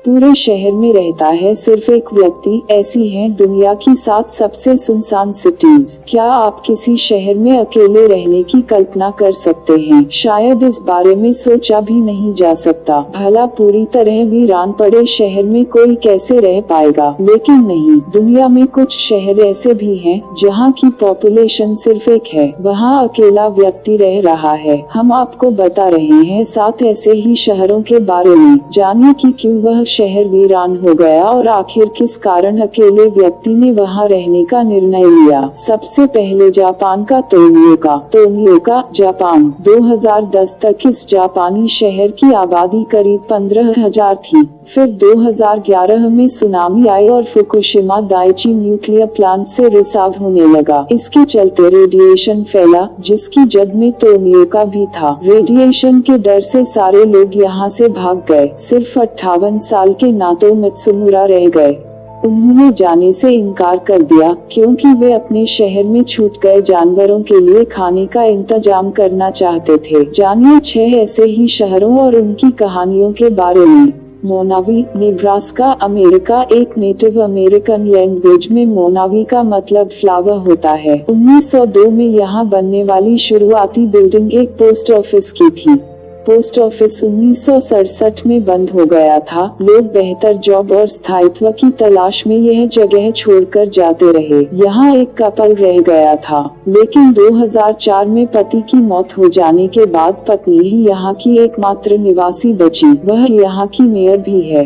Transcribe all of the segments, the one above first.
पूरे शहर में रहता है सिर्फ एक व्यक्ति। ऐसी हैं दुनिया की 7 सबसे सुनसान सिटीज। क्या आप किसी शहर में अकेले रहने की कल्पना कर सकते हैं? शायद इस बारे में सोचा भी नहीं जा सकता। भला पूरी तरह वीरान पड़े शहर में कोई कैसे रह पाएगा? लेकिन नहीं, दुनिया में कुछ शहर ऐसे भी हैं जहां की पॉपुलेशन सिर्फ एक है, वहां अकेला व्यक्ति रह रहा है। हम आपको बता रहे हैं 7 ऐसे ही शहरों के बारे में। जानिए कि क्यों वह शहर वीरान हो गया और आखिर किस कारण अकेले व्यक्ति ने वहां रहने का निर्णय लिया। सबसे पहले जापान का तोक्यो, जापान। 2010 तक इस जापानी शहर की आबादी करीब 15,000 थी। फिर 2011 में सुनामी आई और फुकुशिमा दाइची न्यूक्लियर प्लांट से रिसाव होने लगा। इसके चलते रेडिएशन फैला, जिसकी जद में तोक्यो भी था। रेडिएशन के डर से सारे लोग यहाँ से भाग गए। सिर्फ 58 साल के नातो मित्सुमुरा रह गए। उन्होंने जाने से इनकार कर दिया क्योंकि वे अपने शहर में छूट गए जानवरों के लिए खाने का इंतजाम करना चाहते थे। जानिए 6 ऐसे ही शहरों और उनकी कहानियों के बारे में। मोनावी, नेब्रास्का, अमेरिका। एक नेटिव अमेरिकन लैंग्वेज में मोनावी का मतलब फ्लावर होता है। 1902 में यहाँ बनने वाली शुरुआती बिल्डिंग एक पोस्ट ऑफिस की थी। पोस्ट ऑफिस 1967 में बंद हो गया था। लोग बेहतर जॉब और स्थायित्व की तलाश में यह जगह छोड़कर जाते रहे। यहाँ एक कपल रह गया था, लेकिन 2004 में पति की मौत हो जाने के बाद पत्नी ही यहाँ की एकमात्र निवासी बची। वह यहाँ की मेयर भी है।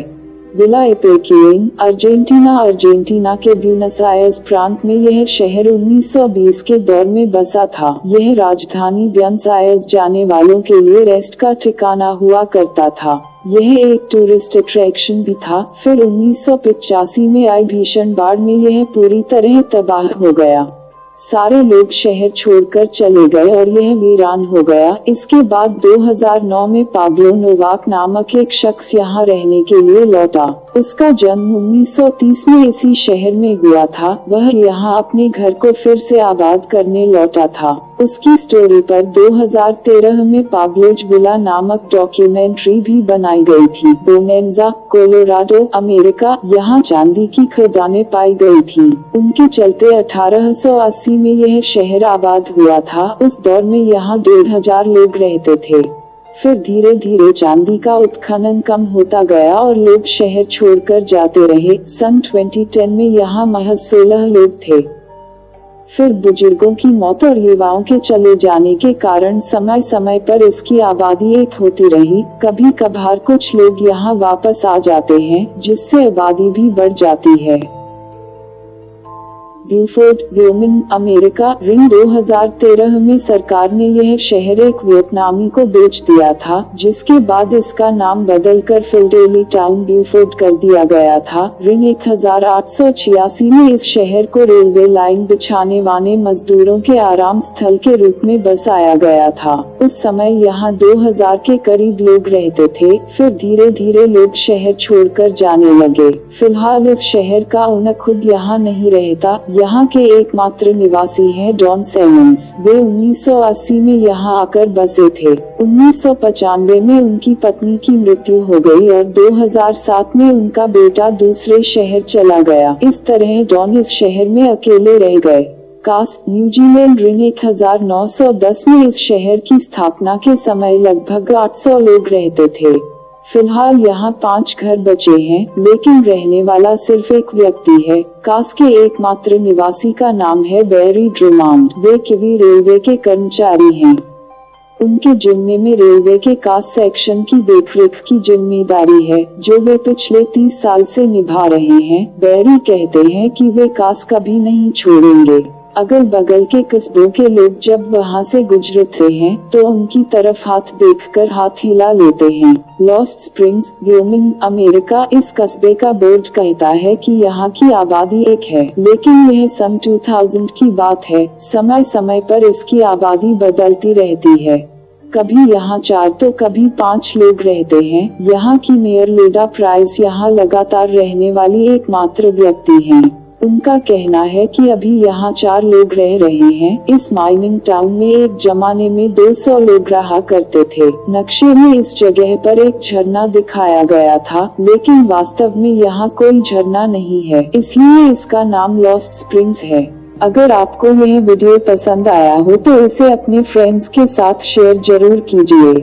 विला एपेक्यूएन, अर्जेंटीना के ब्यूनस आयर्स प्रांत में यह शहर 1920 के दौर में बसा था। यह राजधानी ब्यूनस आयर्स जाने वालों के लिए रेस्ट का ठिकाना हुआ करता था। यह एक टूरिस्ट अट्रैक्शन भी था। फिर 1985 में आई भीषण बाढ़ में यह पूरी तरह तबाह हो गया। सारे लोग शहर छोड़कर चले गए और यह वीरान हो गया। इसके बाद 2009 में पाब्लो नोवाक नामक एक शख्स यहाँ रहने के लिए लौटा। उसका जन्म 1930 में इसी शहर में हुआ था। वह यहाँ अपने घर को फिर से आबाद करने लौटा था। उसकी स्टोरी पर 2013 में पाब्लोज विला नामक डॉक्यूमेंट्री भी बनाई गई थी। Bonanza, Colorado, America. यहाँ चांदी की खदानें पाई गई थी। उनके चलते 1880 में यह शहर आबाद हुआ था। उस दौर में यहाँ 1,500 लोग रहते थे। फिर धीरे धीरे चांदी का उत्खनन कम होता गया और लोग शहर छोड़कर जाते रहे। सन 2010 में यहाँ महज 16 लोग थे। फिर बुजुर्गों की मौत और युवाओं के चले जाने के कारण समय समय पर इसकी आबादी एक होती रही। कभी कभार कुछ लोग यहाँ वापस आ जाते हैं, जिससे आबादी भी बढ़ जाती है। Beaufort, Wyoming, America. रिंग 2013 में सरकार ने यह शहर एक वियतनामी को बेच दिया था, जिसके बाद इसका नाम बदलकर फिलडेली टाउन ब्यूफोर्ड कर दिया गया था। रिंग 1886 में इस शहर को रेलवे लाइन बिछाने वाले मजदूरों के आराम स्थल के रूप में बसाया गया था। उस समय यहाँ 2000 के करीब लोग रहते थे। फिर धीरे धीरे लोग शहर छोड़कर जाने लगे। फिलहाल इस शहर का ओनर खुद यहाँ नहीं रहता। यहाँ के एकमात्र निवासी हैं डॉन सेमंस। वे 1980 में यहाँ आकर बसे थे। 1995 में उनकी पत्नी की मृत्यु हो गई और 2007 में उनका बेटा दूसरे शहर चला गया। इस तरह डॉन इस शहर में अकेले रह गए। कास, न्यूजीलैंड। रिंग 1910 में इस शहर की स्थापना के समय लगभग 800 लोग रहते थे। फिलहाल यहाँ 5 घर बचे हैं, लेकिन रहने वाला सिर्फ एक व्यक्ति है। कास के एकमात्र निवासी का नाम है बैरी ड्रुमांड। वे किवी रेलवे के कर्मचारी हैं। उनके जिम्मे में रेलवे के कास सेक्शन की देखरेख की जिम्मेदारी है, जो वे पिछले 30 साल से निभा रहे हैं। बैरी कहते हैं कि वे कास कभी नहीं छोड़ेंगे। अगल बगल के कस्बों के लोग जब वहाँ से गुजरते हैं तो उनकी तरफ हाथ देखकर हाथ हिला लेते हैं। Lost springs, Wyoming, America. इस कस्बे का बोर्ड कहता है कि यहाँ की आबादी 1 है, लेकिन यह सन 2000 की बात है। समय समय पर इसकी आबादी बदलती रहती है। कभी यहाँ 4 तो कभी 5 लोग रहते हैं। यहाँ की मेयर लेडा प्राइस यहाँ लगातार रहने वाली एकमात्र व्यक्ति हैं। उनका कहना है कि अभी यहाँ 4 लोग रह रहे हैं। इस माइनिंग टाउन में एक जमाने में 200 लोग रहा करते थे। नक्शे में इस जगह पर एक झरना दिखाया गया था, लेकिन वास्तव में यहाँ कोई झरना नहीं है, इसलिए इसका नाम लॉस्ट स्प्रिंग्स है। अगर आपको यह वीडियो पसंद आया हो तो इसे अपने फ्रेंड्स के साथ शेयर जरूर कीजिए।